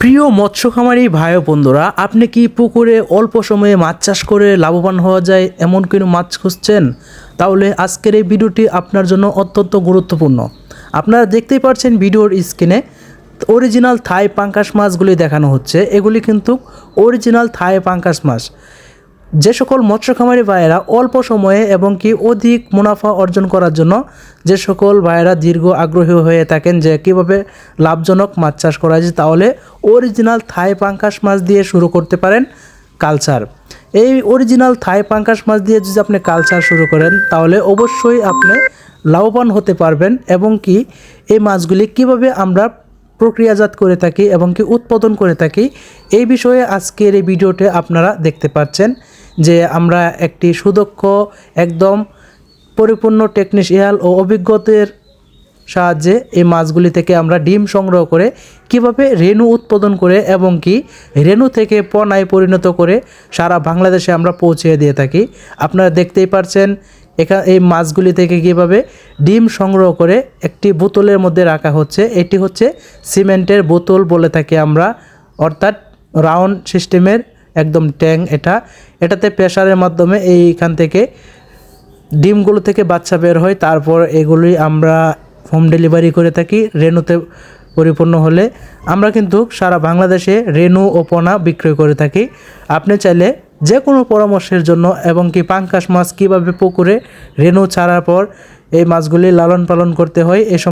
প্রিয় মৎস্য খামারি ভাই ও বন্ধুরা, আপনি কি পুকুরে অল্প সময়ে মাছ চাষ করে লাভবান হওয়া যায় এমন কোনো মাছ খুঁজছেন? তাহলে আজকের এই ভিডিওটি আপনার জন্য অত্যন্ত গুরুত্বপূর্ণ। আপনারা দেখতেই পাচ্ছেন ভিডিওর স্ক্রিনে অরিজিনাল থাই পাঙ্কাশ মাছগুলি দেখানো হচ্ছে। এগুলি কিন্তু অরিজিনাল থাই পাঙ্কাশ মাছ। যে সকল মৎস্য খামারি ভাইয়েরা অল্প সময়ে এবং কি অধিক মুনাফা অর্জন করার জন্য যে সকল ভাইয়েরা দীর্ঘ আগ্রহী হয়ে থাকেন যে কীভাবে লাভজনক মাছ চাষ করা যায়, তাহলে অরিজিনাল থাই পাঙ্কাশ মাছ দিয়ে শুরু করতে পারেন কালচার। এই অরিজিনাল থাই পাঙ্কাশ মাছ দিয়ে যদি আপনি কালচার শুরু করেন তাহলে অবশ্যই আপনি লাভবান হতে পারবেন। এবং কি এই মাছগুলি কিভাবে আমরা প্রক্রিয়াজাত করে থাকি এবং কি উৎপাদন করে থাকি, এই বিষয়ে আজকের এই ভিডিওতে আপনারা দেখতে পাচ্ছেন যে আমরা একটি সুদক্ষ একদম পরিপূর্ণ টেকনিশিয়ান ও অভিজ্ঞতার সাহায্যে এই মাছগুলি থেকে আমরা ডিম সংগ্রহ করে কিভাবে রেণু উৎপাদন করে এবং কি রেণু থেকে পোনায় পরিণত করে সারা বাংলাদেশে আমরা পৌঁছে দিয়ে থাকি। আপনারা দেখতেই পাচ্ছেন এই মাছগুলি থেকে কীভাবে ডিম সংগ্রহ করে একটি বোতলের মধ্যে রাখা হচ্ছে। এটি হচ্ছে সিমেন্টের বোতল বলে থাকি আমরা, অর্থাৎ রাউন্ড সিস্টেমের একদম ট্যাঙ্ক। এটাতে প্রেসারের মাধ্যমে এইখান থেকে ডিমগুলো থেকে বাচ্চা বের হয়। তারপর এগুলি আমরা হোম ডেলিভারি করে থাকি। রেণুতে পরিপূর্ণ হলে আমরা কিন্তু সারা বাংলাদেশে রেণু ও পোনা বিক্রয় করে থাকি। আপনি চাইলে যে কোনো পরামর্শের জন্য এবং কি পাঙ্কাশ মাছ কীভাবে পুকুরে রেণু ছাড়ার পর এই মাছগুলি লালন পালন করতে হয়